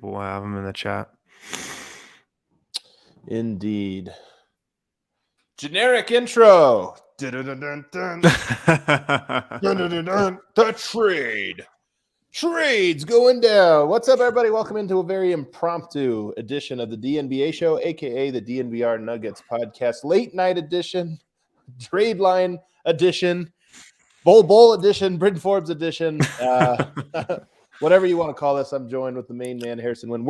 people will have them in the chat. Indeed. Generic intro. The trade. Trades going down. What's up, everybody? Welcome into a very impromptu edition of the DNBA show, aka the DNVR Nuggets podcast, late night edition, trade line edition, Bol Bol edition, Bryn Forbes edition. Whatever you want to call this, I'm joined with the main man, Harrison Wynn,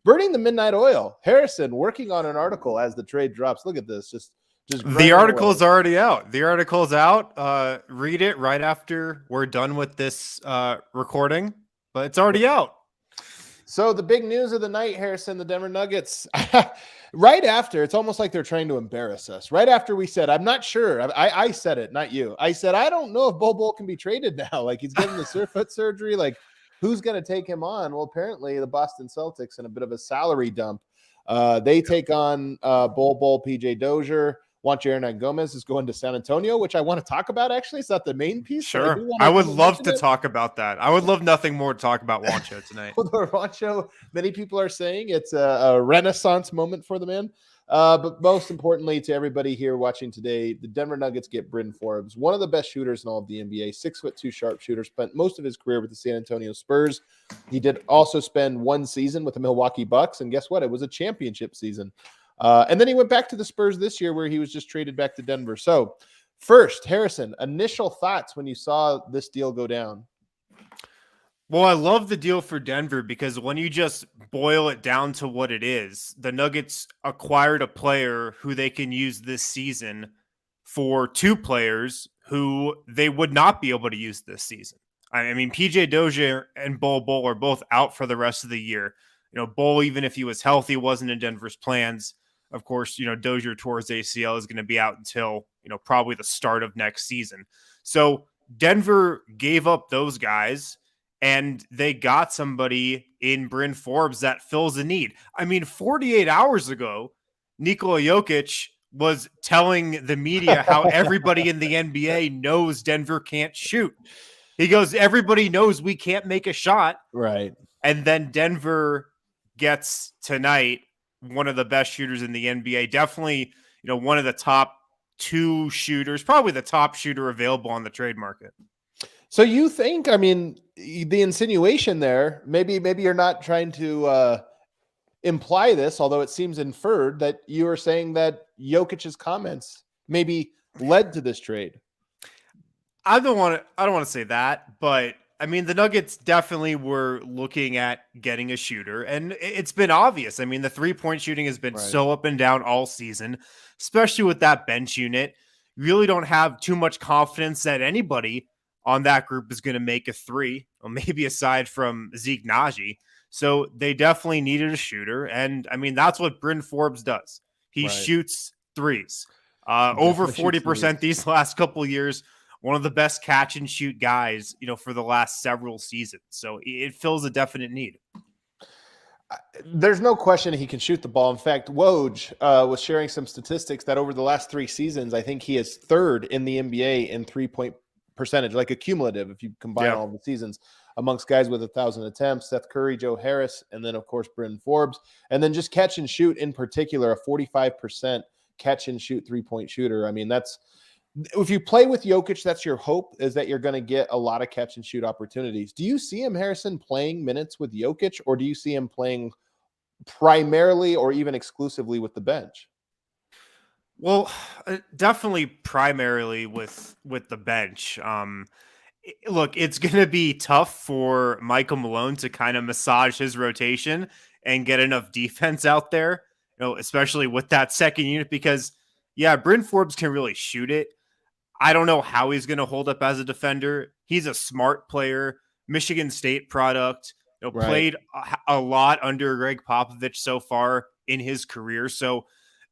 burning the midnight oil. Harrison working on an article as the trade drops. Look at this. Just the article is already out. The article's out. Read it right after we're done with this recording, but it's already out. So the big news of the night, Harrison, the Denver Nuggets, right after, it's almost like they're trying to embarrass us. Right after we said, I'm not sure. I said it, not you. I said, I don't know if Bol Bol can be traded now. Like, he's getting the foot surgery. Like, who's going to take him on? Well, apparently the Boston Celtics in a bit of a salary dump. They take on Bol Bol, PJ Dozier. Juancho Gomez is going to San Antonio, which I want to talk about, actually. It's not the main piece. Sure. I would love to talk about that. I would love nothing more to talk about Juancho tonight. Well, Juancho, many people are saying it's a renaissance moment for the man. But most importantly, to everybody here watching today, the Denver Nuggets get Bryn Forbes, one of the best shooters in all of the NBA, 6'2" sharpshooter, spent most of his career with the San Antonio Spurs. He did also spend one season with the Milwaukee Bucks, and guess what? It was a championship season. And then he went back to the Spurs this year, where he was just traded back to Denver. So first, Harrison, initial thoughts when you saw this deal go down? Well, I love the deal for Denver because when you just boil it down to what it is, the Nuggets acquired a player who they can use this season for two players who they would not be able to use this season. I mean, PJ Dozier and Bol Bol are both out for the rest of the year. You know, Bol, even if he was healthy, wasn't in Denver's plans. Of course, you know, Dozier tore his ACL, is going to be out until, you know, probably the start of next season. So Denver gave up those guys and they got somebody in Bryn Forbes that fills a need. I mean, 48 hours ago, Nikola Jokic was telling the media how everybody in the NBA knows Denver can't shoot. He goes, everybody knows we can't make a shot. Right. And then Denver gets tonight one of the best shooters in the NBA. Definitely, you know, one of the top two shooters, probably the top shooter available on the trade market. So you think, I mean, the insinuation there, maybe you're not trying to imply this, although it seems inferred, that you are saying that Jokic's comments maybe led to this trade. I don't want to say that, but I mean, the Nuggets definitely were looking at getting a shooter, and it's been obvious. I mean, the three-point shooting has been so up and down all season, especially with that bench unit. You really don't have too much confidence that anybody on that group is going to make a three, or maybe aside from Zeke Naji. So they definitely needed a shooter, and I mean, that's what Bryn Forbes does. He shoots threes. Over 40% these last couple of years. One of the best catch and shoot guys, you know, for the last several seasons. So it fills a definite need. There's no question he can shoot the ball. In fact, Woj was sharing some statistics that over the last 3 seasons, I think he is third in the NBA in 3-point percentage, like a cumulative, if you combine all the seasons, amongst guys with 1,000 attempts. Seth Curry, Joe Harris, and then, of course, Bryn Forbes. And then just catch and shoot in particular, a 45% catch and shoot 3-point shooter. I mean, that's, if you play with Jokic, that's your hope, is that you're going to get a lot of catch and shoot opportunities. Do you see him, Harrison, playing minutes with Jokic, or do you see him playing primarily or even exclusively with the bench? Well, definitely primarily with the bench. Look, it's going to be tough for Michael Malone to kind of massage his rotation and get enough defense out there, you know, especially with that second unit, because Bryn Forbes can really shoot it. I don't know how he's going to hold up as a defender. He's a smart player, Michigan State product, you know, played a lot under Greg Popovich so far in his career. So,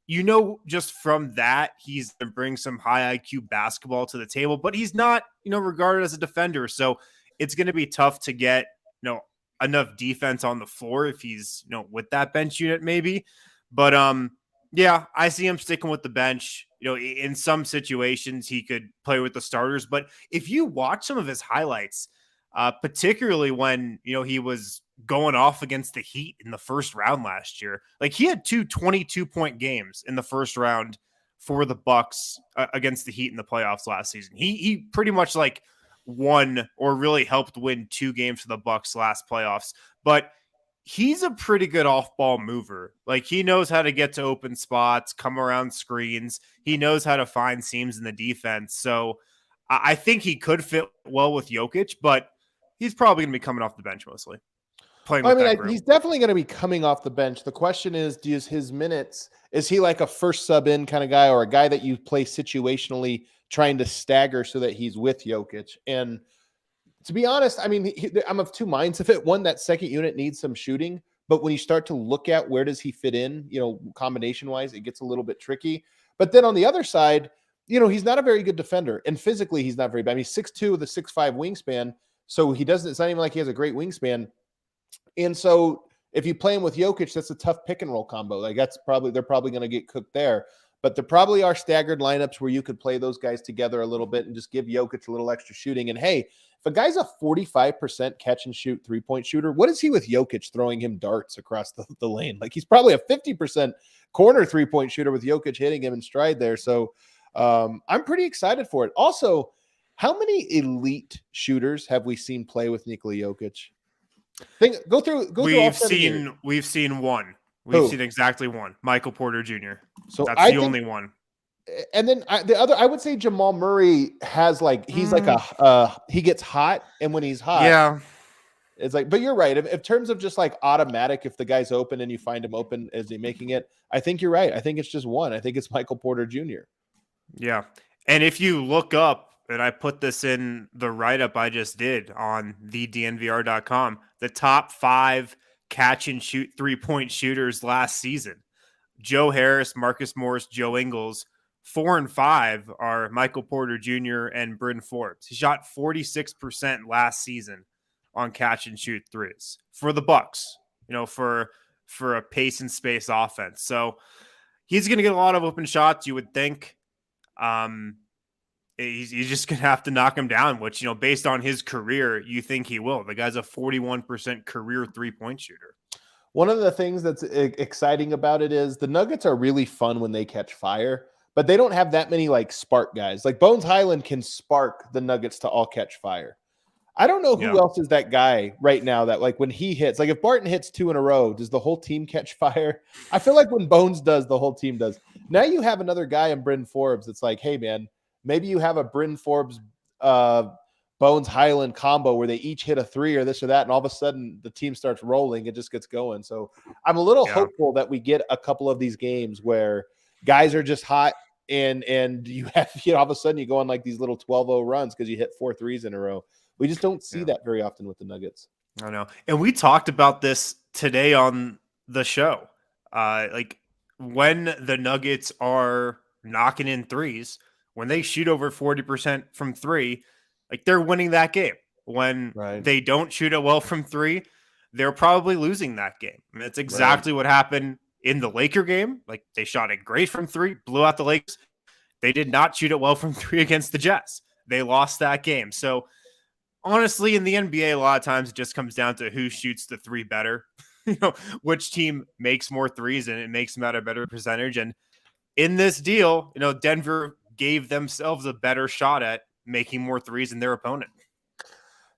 you know, just from that, he's going to bring some high IQ basketball to the table, but he's not, you know, regarded as a defender. So it's going to be tough to get, you know, enough defense on the floor if he's, you know, with that bench unit maybe. But, I see him sticking with the bench. You know, in some situations he could play with the starters, but if you watch some of his highlights, particularly when, you know, he was going off against the Heat in the first round last year. Like he had 22-point games in the first round for the Bucks against the Heat in the playoffs last season. He pretty much like won or really helped win 2 games for the Bucks last playoffs, but he's a pretty good off-ball mover. Like he knows how to get to open spots, come around screens. He knows how to find seams in the defense. So I think he could fit well with Jokic, but he's probably going to be coming off the bench mostly, playing with that group. He's definitely going to be coming off the bench. The question is his minutes, is he like a first sub in kind of guy, or a guy that you play situationally trying to stagger so that he's with Jokic? And to be honest, I mean, I'm of two minds of it. One, that second unit needs some shooting, but when you start to look at where does he fit in, combination wise, it gets a little bit tricky. But then on the other side, he's not a very good defender, and physically he's not very bad. I mean, 6'2" with a 6'5" wingspan, so it's not even like he has a great wingspan. And so if you play him with Jokic, that's a tough pick and roll combo. Like they're probably going to get cooked there. But there probably are staggered lineups where you could play those guys together a little bit and just give Jokic a little extra shooting. And hey, if a guy's a 45% catch and shoot 3-point shooter, what is he with Jokic throwing him darts across the lane? Like he's probably a 50% corner 3-point shooter with Jokic hitting him in stride there. So I'm pretty excited for it. Also, how many elite shooters have we seen play with Nikola Jokic? Go through. We've seen one. We've seen exactly one. Michael Porter Jr. So that's the only one. And then the other, I would say Jamal Murray has he's he gets hot, and when he's hot, yeah, it's like. But you're right. In terms of just like automatic, if the guy's open and you find him open, is he making it? I think you're right. I think it's just one. I think it's Michael Porter Jr. Yeah, and if you look up, and I put this in the write-up I just did on thednvr.com, the top 5 catch and shoot 3-point shooters last season: Joe Harris, Marcus Morris, Joe Ingles. 4 and 5 are Michael Porter Jr. and Bryn Forbes. He shot 46% last season on catch and shoot threes for the Bucks, for a pace and space offense. So he's going to get a lot of open shots, you would think. He's just going to have to knock him down, which, based on his career, you think he will. The guy's a 41% career 3-point shooter. One of the things that's exciting about it is the Nuggets are really fun when they catch fire, but they don't have that many spark guys. Like Bones Highland can spark the Nuggets to all catch fire. I don't know who else is that guy right now that when he hits, if Barton hits 2 in a row, does the whole team catch fire? I feel like when Bones does, the whole team does. Now you have another guy in Bryn Forbes. It's like, hey man, maybe you have a Bryn Forbes, Bones Highland combo where they each hit a 3 or this or that, and all of a sudden the team starts rolling. It just gets going. So I'm a little hopeful that we get a couple of these games where guys are just hot, and you have all of a sudden you go on these little 12-0 runs because you hit 4 threes in a row. We just don't see that very often with the Nuggets. I know. And we talked about this today on the show. When the Nuggets are knocking in threes, when they shoot over 40% from 3, they're winning that game. When they don't shoot it well from 3, they're probably losing that game. I mean, that's exactly what happened in the Laker game. They shot it great from 3, blew out the Lakers. They did not shoot it well from 3 against the Jets. They lost that game. So honestly, in the NBA, a lot of times it just comes down to who shoots the 3 better. Which team makes more threes, and it makes them at a better percentage. And in this deal, Denver gave themselves a better shot at making more threes than their opponent.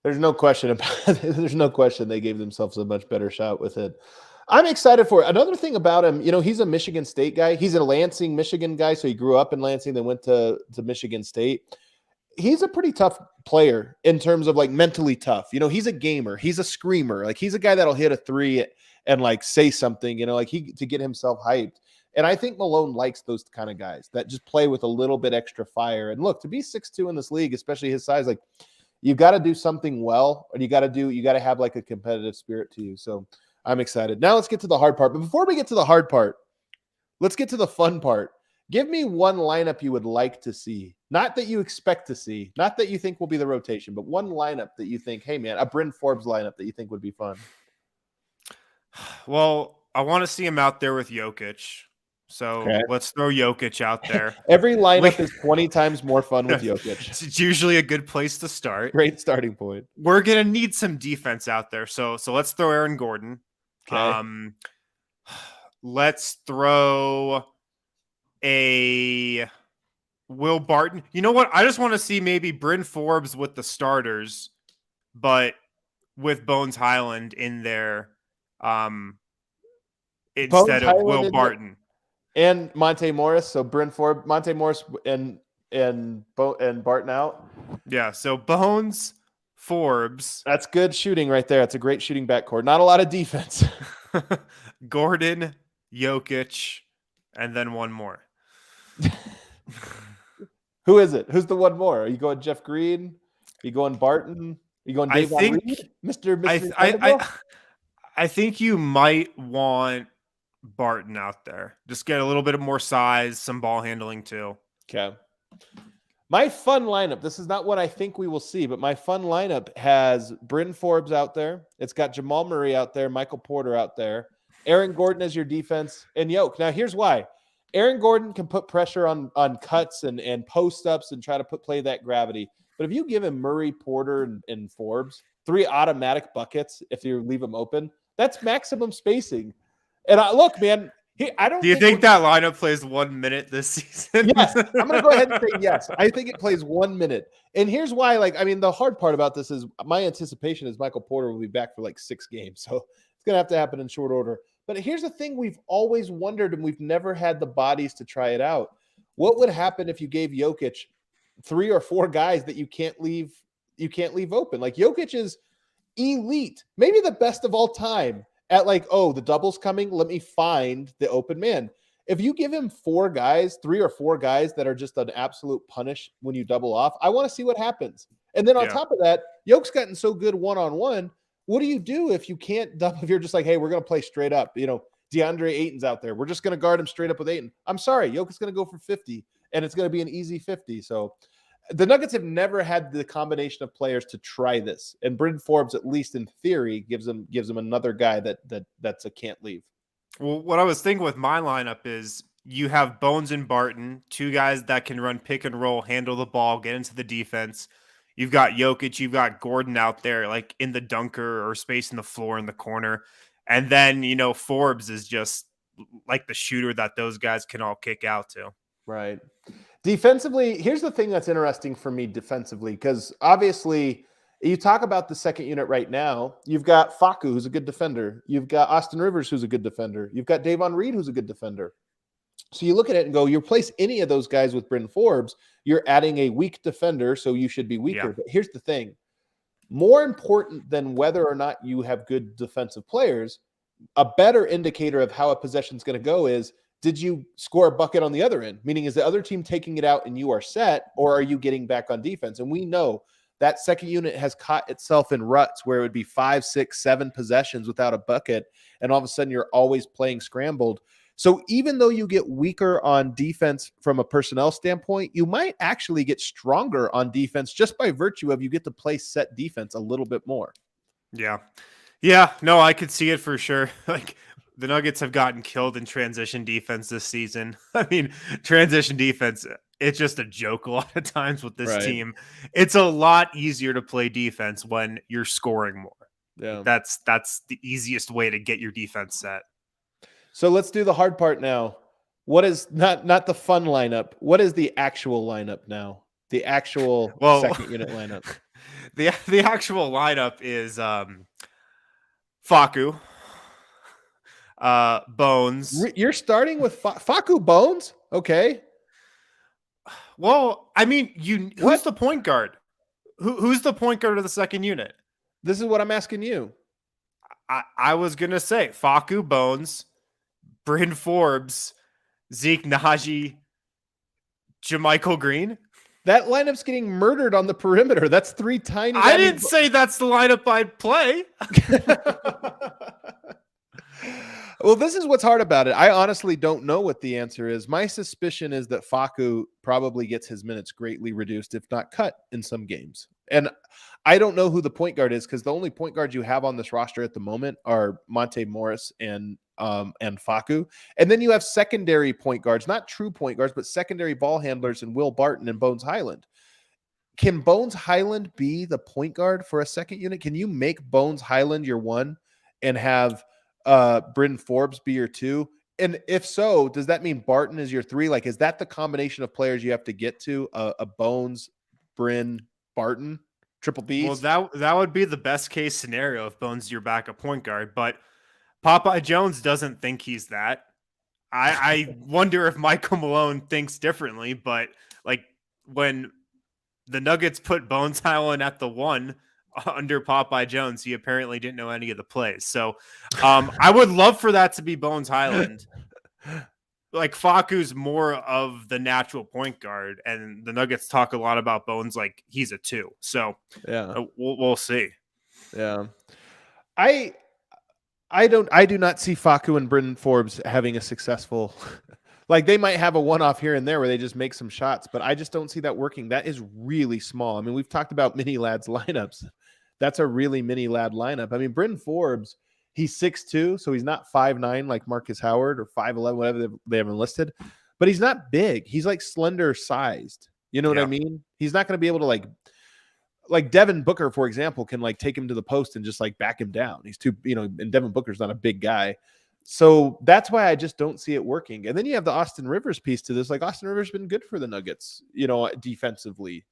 There's no question about it. There's no question they gave themselves a much better shot with it. I'm excited for it. Another thing about him, he's a Michigan State guy. He's a Lansing, Michigan guy. So he grew up in Lansing, then went to Michigan State. He's a pretty tough player in terms of mentally tough. He's a gamer. He's a screamer. He's a guy that'll hit a 3 and say something, to get himself hyped. And I think Malone likes those kind of guys that just play with a little bit extra fire. And look, to be 6'2" in this league, especially his size, you've got to do something well, and you got to have a competitive spirit to you. So I'm excited. Now let's get to the hard part. But before we get to the hard part, let's get to the fun part. Give me one lineup you would like to see. Not that you expect to see, not that you think will be the rotation, but one lineup that you think, hey man, a Bryn Forbes lineup that you think would be fun. Well, I want to see him out there with Jokic. So Okay. let's throw Jokic out there. Every We, lineup is 20 times more fun with Jokic. it's usually a good place to start. Great starting point. We're gonna need some defense out there. So let's throw Aaron Gordon. Okay. Let's throw a Will Barton. You know what? I just want to see maybe Bryn Forbes with the starters, but with Bones Highland in there Bones instead of Highland Will Barton. and Monte Morris. So Bryn Forbes, Monte Morris, and Barton out. Yeah. So Bones, Forbes, That's good shooting right there. It's a great shooting backcourt. Not a lot of defense. Gordon, Jokic, and then one more. Who is it? Who's the one more? Are you going Jeff Green? Are you going Barton? Are you going Davon Reed? Mr. I think you might want Barton out there. Just get a little bit of more size, some ball handling too. Okay. My fun lineup, this is not what I think we will see, but my fun lineup has Bryn Forbes out there. It's got Jamal Murray out there, Michael Porter out there, Aaron Gordon as your defense, and Yoke. Now, here's why. Aaron Gordon can put pressure on cuts and post-ups and try to play that gravity. But if you give him Murray, Porter, and Forbes, 3 automatic buckets if you leave them open, that's maximum spacing. And look, man, I don't. Do you think that lineup plays 1 minute this season? Yes, I'm going to go ahead and say yes. I think it plays 1 minute. And here's why. The hard part about this is my anticipation is Michael Porter will be back for 6 games. So it's going to have to happen in short order. But here's the thing we've always wondered, and we've never had the bodies to try it out. What would happen if you gave Jokic 3 or 4 guys that you can't leave open? Jokic is elite, maybe the best of all time at the double's coming, let me find the open man. If you give him 4 guys, 3 or 4 guys that are just an absolute punish when you double off, I want to see what happens. And then on top of that, Yoke's gotten so good one-on-one. What do you do if you can't double? If you're just hey, we're going to play straight up. DeAndre Ayton's out there. We're just going to guard him straight up with Ayton. I'm sorry, Jokic going to go for 50, and it's going to be an easy 50. So the Nuggets have never had the combination of players to try this, and Bryn Forbes, at least in theory, gives them another guy that's a can't leave. Well, what I was thinking with my lineup is you have Bones and Barton, 2 guys that can run pick and roll, handle the ball, get into the defense. You've got Jokic, you've got Gordon out there in the dunker or spacing the floor in the corner. And then, Forbes is just the shooter that those guys can all kick out to. Right. Defensively, here's the thing that's interesting for me defensively, because obviously you talk about the second unit right now. You've got Facu, who's a good defender. You've got Austin Rivers, who's a good defender. You've got Davon Reed, who's a good defender. So you look at it and go, you replace any of those guys with Bryn Forbes, you're adding a weak defender, so you should be weaker. Yeah. But here's the thing. More important than whether or not you have good defensive players, a better indicator of how a possession is going to go is, did you score a bucket on the other end? Meaning, is the other team taking it out and you are set, or are you getting back on defense? And we know that second unit has caught itself in ruts where it would be 5, 6, 7 possessions without a bucket, and all of a sudden you're always playing scrambled. So even though you get weaker on defense from a personnel standpoint, you might actually get stronger on defense just by virtue of you get to play set defense a little bit more. Yeah. Yeah, no, I could see it for sure. The Nuggets have gotten killed in transition defense this season. I mean, transition defense, it's just a joke a lot of times with this team. It's a lot easier to play defense when you're scoring more. Yeah. That's the easiest way to get your defense set. So let's do the hard part now. What is not the fun lineup? What is the actual lineup now? The actual second unit lineup. The actual lineup is Facu, Bones. You're starting with Facu, Bones? Okay. Well, I mean, who's the point guard? Who's the point guard of the second unit? This is what I'm asking you. I was going to say Facu, Bones, Bryn Forbes, Zeke Naji, Jermichael Green. That lineup's getting murdered on the perimeter. That's 3 tiny. I didn't say that's the lineup I'd play. Well, this is what's hard about it. I honestly don't know what the answer is. My suspicion is that Facu probably gets his minutes greatly reduced, if not cut, in some games. And I don't know who the point guard is, because the only point guards you have on this roster at the moment are Monte Morris and and Facu. And then you have secondary point guards, not true point guards, but secondary ball handlers in Will Barton and Bones Highland. Can Bones Highland be the point guard for a second unit? Can you make Bones Highland your one and have Bryn Forbes be your two? And if so, does that mean Barton is your three? Like, is that the combination of players you have to get to? A Bones, Bryn, Barton, triple Bs? Well, that would be the best case scenario if Bones is your backup point guard, but Popeye Jones doesn't think he's that. I wonder if Michael Malone thinks differently, but like when the Nuggets put Bones Highland at the one under Popeye Jones, he apparently didn't know any of the plays. So I would love for that to be Bones Highland. Like Facu's more of the natural point guard, and the Nuggets talk a lot about Bones like he's a two. So yeah, we'll see. Yeah, I do not see Facu and Bryn Forbes having a successful. Like they might have a one-off here and there where they just make some shots, but I just don't see that working. That is really small. I mean, we've talked about mini lads lineups. That's a really mini lad lineup. I mean, Bryn Forbes, he's 6'2", so he's not 5'9" like Marcus Howard or 5'11", whatever they have enlisted, but he's not big. He's like slender sized. You know what I mean? He's not going to be able to like Devin Booker, for example, can like take him to the post and just like back him down. He's too, and Devin Booker's not a big guy. So that's why I just don't see it working. And then you have the Austin Rivers piece to this. Like Austin Rivers has been good for the Nuggets, defensively.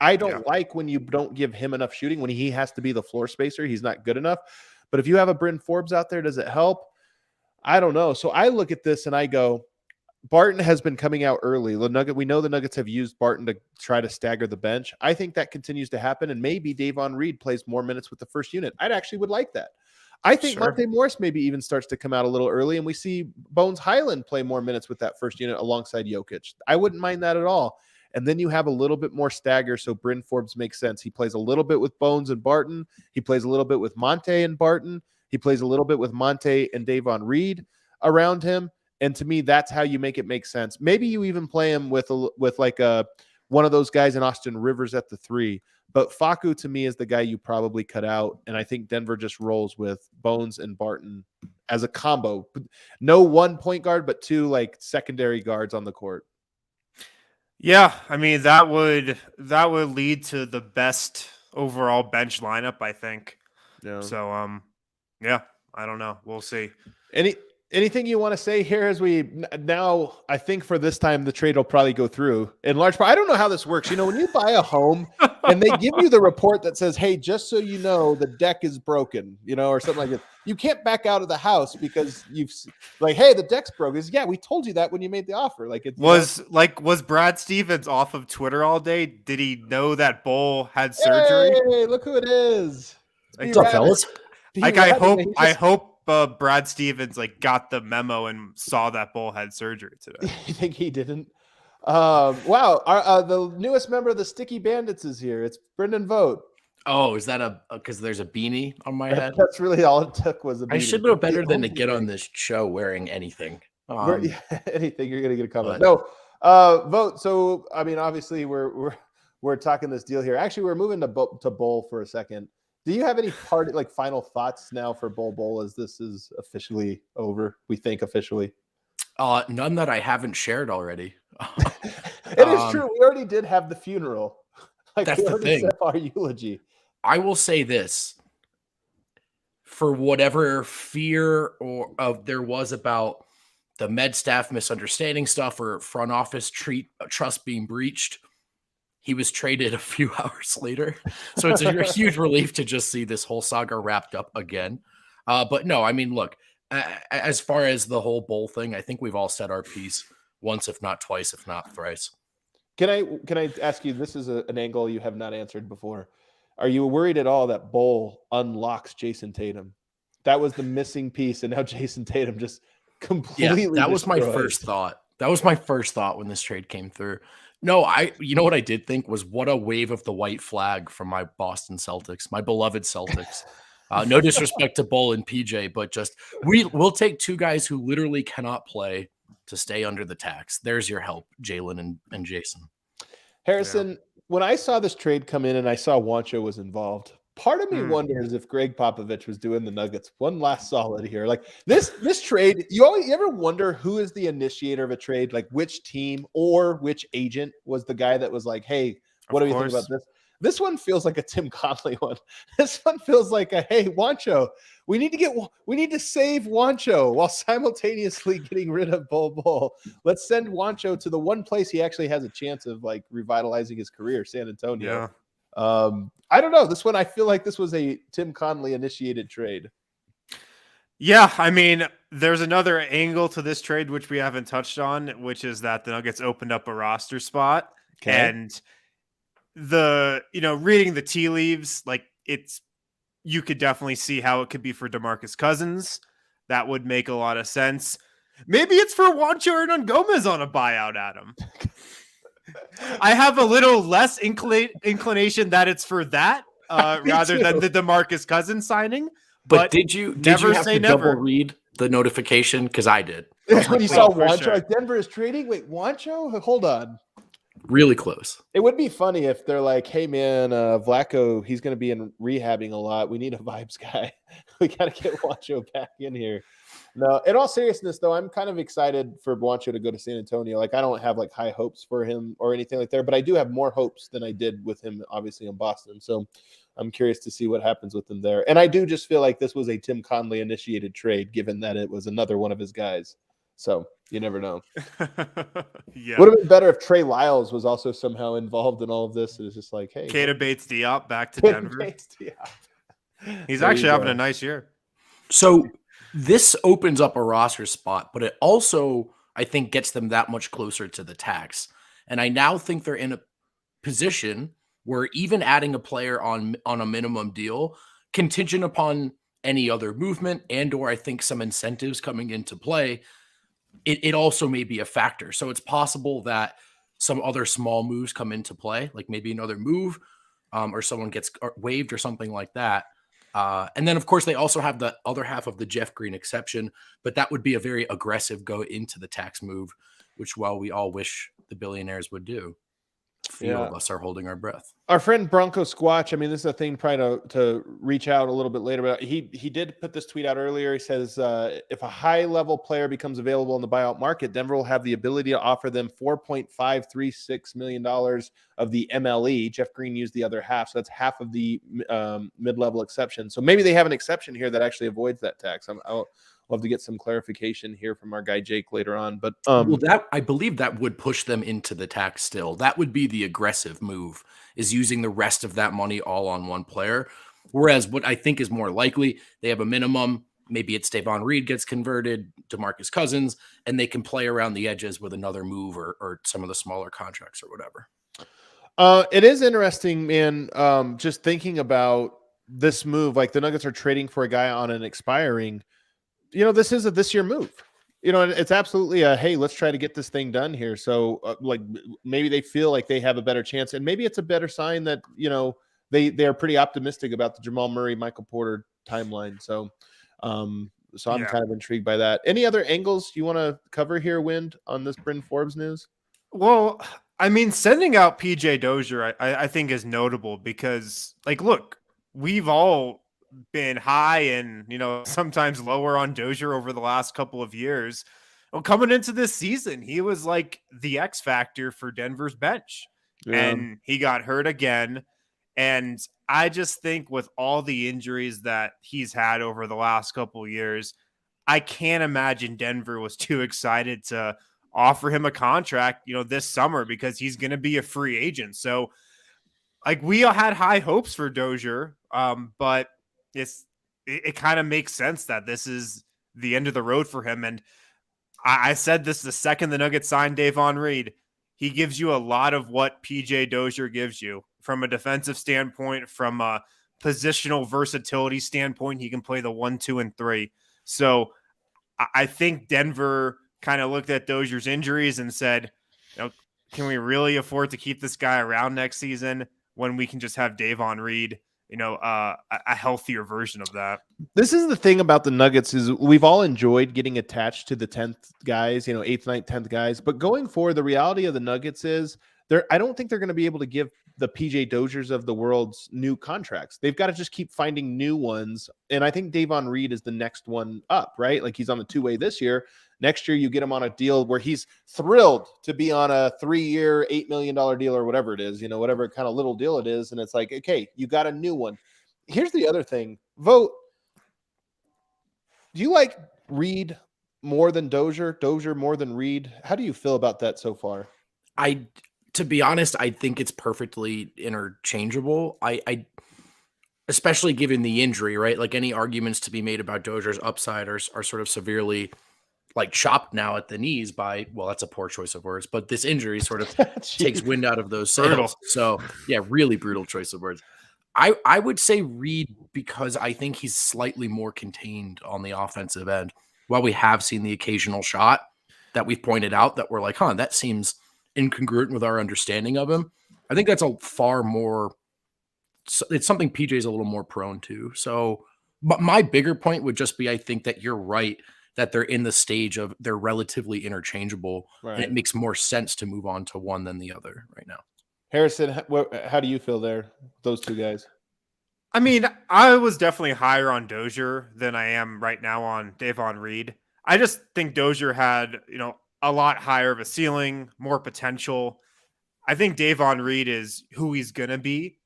I don't like when you don't give him enough shooting. When he has to be the floor spacer, he's not good enough. But if you have a Bryn Forbes out there, does it help? I don't know. So I look at this and I go, Barton has been coming out early. We know the Nuggets have used Barton to try to stagger the bench. I think that continues to happen. And maybe Davon Reed plays more minutes with the first unit. I actually would like that. I think Monte Morris maybe even starts to come out a little early, and we see Bones Highland play more minutes with that first unit alongside Jokic. I wouldn't mind that at all. And then you have a little bit more stagger, so Bryn Forbes makes sense. He plays a little bit with Bones and Barton. He plays a little bit with Monte and Barton. He plays a little bit with Monte and Davon Reed around him. And to me, that's how you make it make sense. Maybe you even play him with like one of those guys in Austin Rivers at the three. But Facu, to me, is the guy you probably cut out. And I think Denver just rolls with Bones and Barton as a combo. No one point guard, but two like secondary guards on the court. Yeah, I mean that would lead to the best overall bench lineup, I think. Yeah. So yeah, I don't know. We'll see. Anything you want to say here as we now, I think for this time, the trade will probably go through in large part. I don't know how this works. When you buy a home and they give you the report that says, hey, just so you know, the deck is broken, or something like that. You can't back out of the house because you've like, hey, the deck's broken. Yeah, we told you that when you made the offer. Like it was Brad Stevens off of Twitter all day? Did he know that Bol had surgery? Hey, look who it is. What's up, fellas? I hope Brad Stevens got the memo and saw that Bol had surgery today. You think he didn't? Wow. The newest member of the Sticky Bandits is here. It's Brendan Vogt. Oh, is that because there's a beanie on my head? That's really all it took was a beanie. I should know better than to get on this show wearing anything. Anything, you're going to get a comment. No, Vogt. So, I mean, obviously we're talking this deal here. Actually, we're moving to Bol for a second. Do you have any final thoughts now for Bol Bol as this is officially over? We think officially. None that I haven't shared already. It is true. We already did have the funeral. That's the thing. Our eulogy. I will say this: for whatever fear there was about the med staff misunderstanding stuff or front office trust being breached, he was traded a few hours later. So it's a huge relief to just see this whole saga wrapped up again. But no, I mean, look, as far as the whole Bol thing, I think we've all said our piece once, if not twice, if not thrice. Can I ask you, this is an angle you have not answered before. Are you worried at all that Bol unlocks Jason Tatum? That was the missing piece, and now Jason Tatum just completely that was my first thought. That was my first thought when this trade came through. No, you know what I did think was what a wave of the white flag from my Boston Celtics, my beloved Celtics. No disrespect to Bol and PJ, but just we'll take two guys who literally cannot play to stay under the tax. There's your help, Jalen and Jason. Harrison, when I saw this trade come in and I saw Juancho was involved, Part of me wonders if Greg Popovich was doing the Nuggets one last solid here. Like this trade, you ever wonder who is the initiator of a trade? Like which team or which agent was the guy that was like, hey, what do you think about this? This one feels like a Tim Connolly one. This one feels like a, hey, Juancho, we need to save Juancho while simultaneously getting rid of Bol Bol. Let's send Juancho to the one place he actually has a chance of like revitalizing his career, San Antonio. Yeah. I don't know. This one, I feel like this was a Tim Connolly initiated trade. Yeah, I mean, there's another angle to this trade which we haven't touched on, which is that the Nuggets opened up a roster spot. Okay. And reading the tea leaves, like you could definitely see how it could be for DeMarcus Cousins. That would make a lot of sense. Maybe it's for Juancho Hernan Gomez on a buyout, Adam. I have a little less inclination that it's for that rather than the DeMarcus Cousins signing. But did you have to double read the notification? Because I did. When you saw Juancho, sure. Denver is trading. Wait, Juancho? Hold on. Really close. It would be funny if they're like, hey, man, Vlatko, he's going to be in rehabbing a lot. We need a vibes guy. We got to get Juancho back in here. No, in all seriousness, though, I'm kind of excited for Juancho to go to San Antonio. Like, I don't have, like, high hopes for him or anything like that, but I do have more hopes than I did with him, obviously, in Boston. So I'm curious to see what happens with him there. And I do just feel like this was a Tim Connolly-initiated trade, given that it was another one of his guys. So you never know. Yeah. Would have been better if Trey Lyles was also somehow involved in all of this. It was just like, hey. Keita Bates-Diop back to Denver. He's actually having a nice year. So this opens up a roster spot, but it also, I think, gets them that much closer to the tax. And I now think they're in a position where even adding a player on a minimum deal, contingent upon any other movement and or I think some incentives coming into play, it also may be a factor. So it's possible that some other small moves come into play, like maybe another move or someone gets waived or something like that. And then, of course, they also have the other half of the Jeff Green exception, but that would be a very aggressive go into the tax move, which, while we all wish the billionaires would do, few of us are holding our breath. Our friend Bronco Squatch, I mean, this is a thing probably to reach out a little bit later, but he did put this tweet out earlier. He says, if a high-level player becomes available in the buyout market, Denver will have the ability to offer them $4.536 million of the MLE. Jeff Green used the other half, so that's half of the mid-level exception. So maybe they have an exception here that actually avoids that tax. I'll love to get some clarification here from our guy Jake later on. But well, that I believe that would push them into the tax still. That would be the aggressive move, is using the rest of that money all on one player. Whereas what I think is more likely, they have a minimum. Maybe it's Davon Reed gets converted, DeMarcus Cousins, and they can play around the edges with another move or some of the smaller contracts or whatever. It is interesting, man. Just thinking about this move, like the Nuggets are trading for a guy on an expiring. This is a this year move. It's absolutely a, hey, let's try to get this thing done here. So like maybe they feel like they have a better chance, and maybe it's a better sign that, they are pretty optimistic about the Jamal Murray, Michael Porter timeline. So I'm kind of intrigued by that. Any other angles you want to cover here, Wind, on this Bryn Forbes news? Well, I mean, sending out PJ Dozier, I think is notable because, like, look, we've all been high and sometimes lower on Dozier over the last couple of years. Well, coming into this season, he was like the X factor for Denver's bench, and he got hurt again. And I just think with all the injuries that he's had over the last couple of years, I can't imagine Denver was too excited to offer him a contract, this summer, because he's going to be a free agent. So like we all had high hopes for Dozier, but it kind of makes sense that this is the end of the road for him. And I said this the second the Nuggets signed Davon Reed. He gives you a lot of what PJ Dozier gives you from a defensive standpoint, from a positional versatility standpoint. He can play the 1, 2, and 3. So I think Denver kind of looked at Dozier's injuries and said, can we really afford to keep this guy around next season when we can just have Davon Reed, a healthier version of that? This is the thing about the Nuggets is we've all enjoyed getting attached to the 10th guys, 8th, 9th, 10th guys. But going forward, the reality of the Nuggets is I don't think they're going to be able to give the PJ Doziers of the world's new contracts. They've got to just keep finding new ones. And I think Davon Reed is the next one up, right? Like he's on the two-way this year. Next year, you get him on a deal where he's thrilled to be on a 3-year, $8 million deal or whatever it is, whatever kind of little deal it is. And it's like, okay, you got a new one. Here's the other thing. Vote. Do you like Reed more than Dozier? Dozier more than Reed? How do you feel about that so far? To be honest, I think it's perfectly interchangeable. I especially given the injury, right? Like any arguments to be made about Dozier's upside are sort of severely like chopped now at the knees by, well, that's a poor choice of words, but this injury sort of takes wind out of those sails. Brutal. So yeah, really brutal choice of words. I would say Reed because I think he's slightly more contained on the offensive end. While we have seen the occasional shot that we've pointed out that we're like, that seems incongruent with our understanding of him. I think that's it's something PJ's a little more prone to. So, but my bigger point would just be, I think that you're right that they're in the stage of they're relatively interchangeable, right. And it makes more sense to move on to one than the other right now. Harrison, how do you feel there? Those two guys. I mean, I was definitely higher on Dozier than I am right now on Davon Reed. I just think Dozier had, a lot higher of a ceiling, more potential. I think Davon Reed is who he's going to be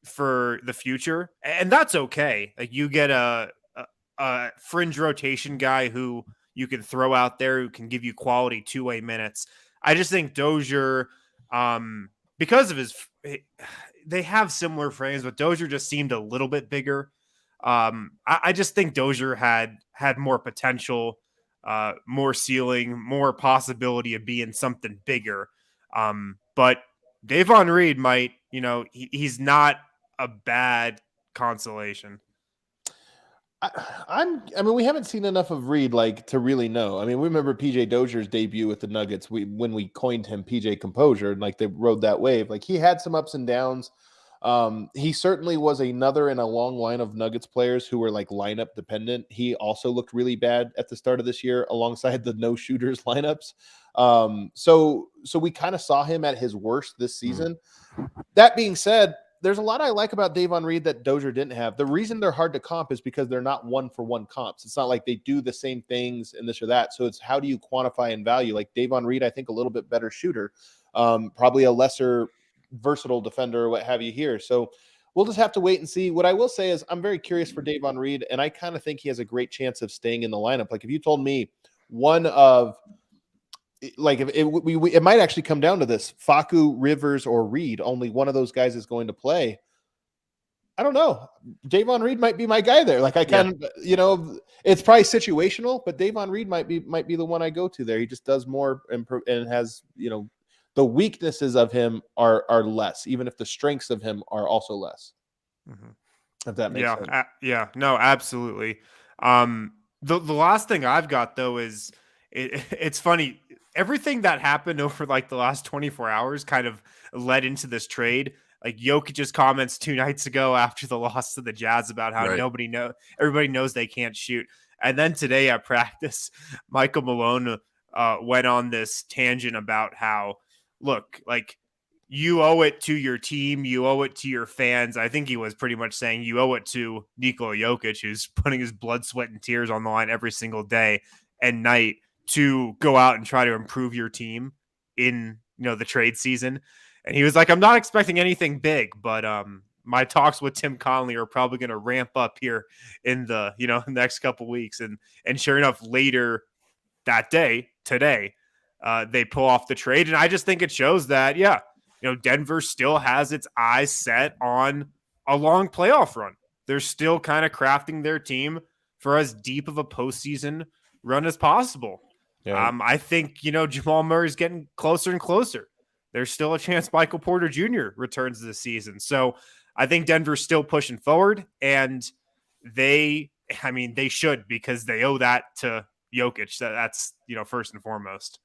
for the future. And that's okay. Like you get a fringe rotation guy who you can throw out there who can give you quality two-way minutes. I just think Dozier, because of they have similar frames, but Dozier just seemed a little bit bigger. I just think Dozier had more potential, more ceiling, more possibility of being something bigger. But Davon Reed might, he's not a bad consolation. I mean, we haven't seen enough of Reed to really know. I mean, we remember PJ Dozier's debut with the Nuggets. When we coined him PJ Composure, and they rode that wave. He had some ups and downs. He certainly was another in a long line of Nuggets players who were lineup dependent. He also looked really bad at the start of this year alongside the no shooters lineups. So we kind of saw him at his worst this season. That being said, there's a lot I like about Davon Reed that Dozier didn't have. The reason they're hard to comp is because they're not one-for-one comps. It's not like they do the same things and this or that. So it's how do you quantify and value? Davon Reed, I think a little bit better shooter, probably a lesser versatile defender or what have you here. So we'll just have to wait and see. What I will say is I'm very curious for Davon Reed, and I kind of think he has a great chance of staying in the lineup. If you told me one of it might actually come down to this: Facu, Rivers, or Reed. Only one of those guys is going to play. I don't know. Davon Reed might be my guy there. It's probably situational, but Davon Reed might be the one I go to there. He just does more and has, the weaknesses of him are less, even if the strengths of him are also less. Mm-hmm. If that makes sense. No, absolutely. The last thing I've got though is it's funny. Everything that happened over the last 24 hours kind of led into this trade. Jokic's comments 2 nights ago after the loss to the Jazz about how everybody knows they can't shoot. And then today at practice, Michael Malone went on this tangent about how, look, you owe it to your team, you owe it to your fans. I think he was pretty much saying you owe it to Nikola Jokic, who's putting his blood, sweat, and tears on the line every single day and night to go out and try to improve your team in, the trade season. And he was like, I'm not expecting anything big, but my talks with Tim Connelly are probably going to ramp up here in the, next couple weeks. And sure enough, later that day, today, they pull off the trade. And I just think it shows that, Denver still has its eyes set on a long playoff run. They're still kind of crafting their team for as deep of a postseason run as possible. Yeah. I think, Jamal Murray's getting closer and closer. There's still a chance Michael Porter Jr. returns this season. So I think Denver's still pushing forward, and they should, because they owe that to Jokic. That's, first and foremost.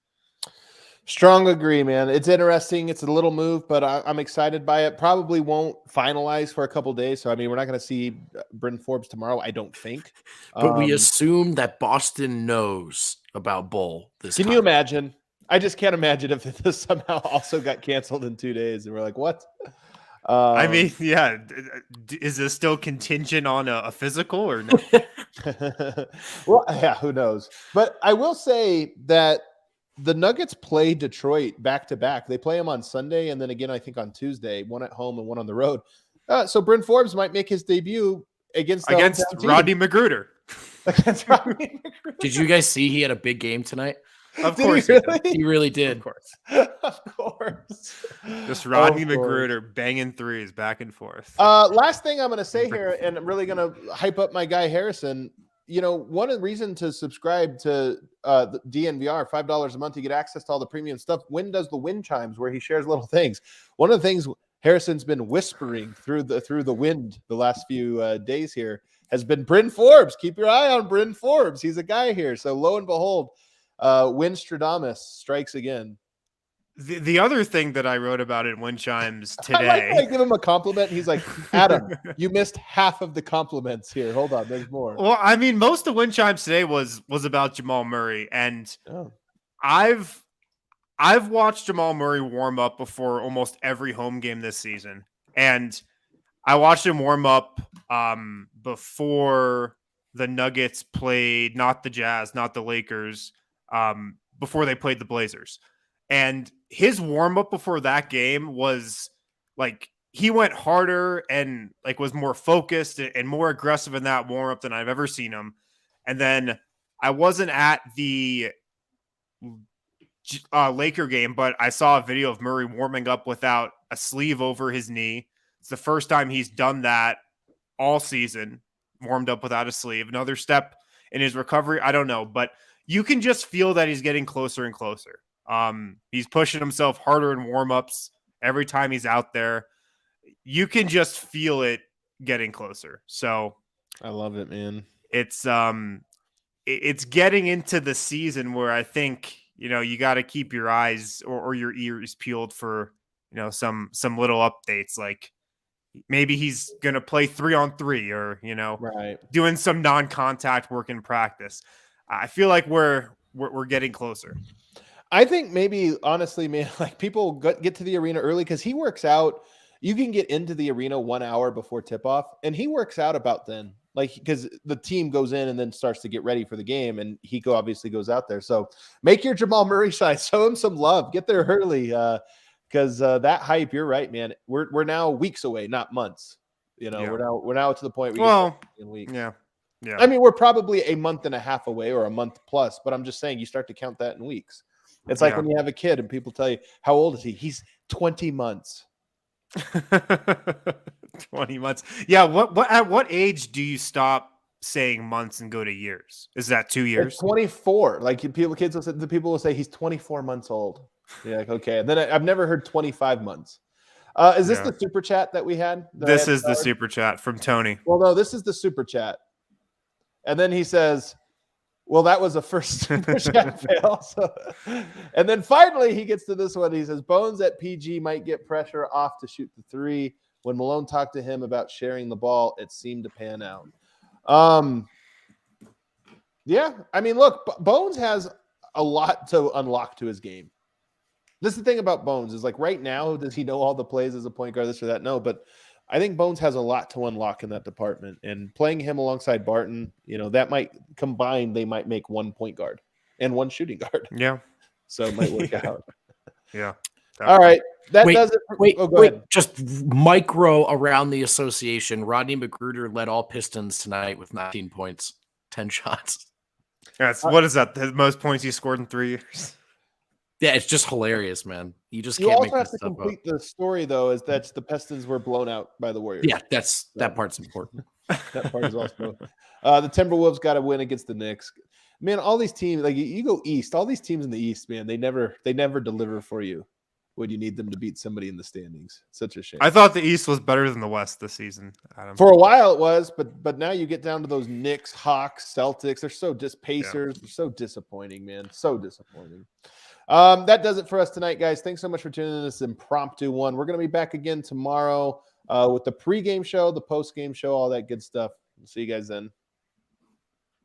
Strong agree, man. It's interesting. It's a little move, but I'm excited by it. Probably won't finalize for a couple days. So, we're not going to see Bryn Forbes tomorrow, I don't think. But we assume that Boston knows about Bol this time. Can you imagine? I just can't imagine if this somehow also got canceled in 2 days and we're like, what? I mean, yeah. Is this still contingent on a physical or no? Well, yeah, who knows? But I will say that the Nuggets play Detroit back to back. They play them on Sunday and then again, I think on Tuesday, one at home and one on the road. So Bryn Forbes might make his debut against Rodney Magruder. Against Rodney Magruder. Did you guys see he had a big game tonight? Of course he really? He really did. Of course. Of course. Just Rodney Magruder banging threes back and forth. Last thing I'm going to say here, and I'm really going to hype up my guy Harrison. You know, one of the reasons to subscribe to the DNVR, $5 a month, you get access to all the premium stuff. Win does the wind chimes where he shares little things. One of the things Harrison's been whispering through the wind the last few days here has been Bryn Forbes. Keep your eye on Bryn Forbes. He's a guy here. So lo and behold, Winstradamus strikes again. The other thing that I wrote about in Wind Chimes today. I give him a compliment. He's like, Adam, you missed half of the compliments here. Hold on, there's more. Well, I mean, most of Wind Chimes today was about Jamal Murray, and I've watched Jamal Murray warm up before almost every home game this season, and I watched him warm up before the Nuggets played, not the Jazz, not the Lakers, before they played the Blazers. And his warm up before that game was like he went harder and like was more focused and more aggressive in that warm up than I've ever seen him. And then I wasn't at the Laker game, but I saw a video of Murray warming up without a sleeve over his knee. It's the first time he's done that all season, warmed up without a sleeve. Another step in his recovery. I don't know, but you can just feel that he's getting closer and closer. He's pushing himself harder in warmups every time he's out there. You can just feel it getting closer. So I love it, man. It's getting into the season where I think, you know, you got to keep your eyes or your ears peeled for, you know, some little updates. Like maybe he's going to play 3-on-3 or, you know, doing some non-contact work in practice. I feel like we're getting closer. I think maybe, honestly, man, like people get to the arena early because he works out. You can get into the arena 1 hour before tip-off, and he works out about then. Like, because the team goes in and then starts to get ready for the game, and he obviously goes out there. So make your Jamal Murray side. Show him some love. Get there early because that hype, you're right, man. We're now weeks away, not months. You know, we're now to the point where in weeks. Yeah. I mean, we're probably a month and a half away or a month plus, but I'm just saying you start to count that in weeks. It's like when you have a kid and people tell you, how old is he? He's 20 months. 20 months. Yeah. At what age do you stop saying months and go to years? Is that 2 years? It's 24. Like the people will say he's 24 months old. Yeah. Like, okay. And then I've never heard 25 months. Is this the super chat that we had? This is the super chat from Tony. Well, no, this is the super chat. And then he says, well, that was a first super chat fail. So, and then finally he gets to this one. He says, Bones at PG might get pressure off to shoot the three. When Malone talked to him about sharing the ball, it seemed to pan out. Yeah, I mean, look, Bones has a lot to unlock to his game. This is the thing about Bones is like right now, does he know all the plays as a point guard, this or that? No, but I think Bones has a lot to unlock in that department, and playing him alongside Barton, you know, that might combine. They might make one point guard and one shooting guard. Yeah. So it might work out. Yeah. All right. That does it. Wait. Just micro around the association. Rodney Magruder led all Pistons tonight with 19 points, 10 shots. What is that? The most points he scored in 3 years? Yeah, it's just hilarious, man. You just You can't also make have this to stuff complete up. the story, though, is that the Pistons were blown out by the Warriors. Yeah, that part's important. That part is also the Timberwolves got to win against the Knicks. Man, all these teams, like you go East, all these teams in the East, man, they never deliver for you when you need them to beat somebody in the standings. Such a shame. I thought the East was better than the West this season, Adam. For a while it was, but now you get down to those Knicks, Hawks, Celtics. They're so Pacers. They're so disappointing, man. So disappointing. That does it for us tonight, guys. Thanks so much for tuning in this impromptu one. We're going to be back again tomorrow with the pregame show, the postgame show, all that good stuff. We'll see you guys then.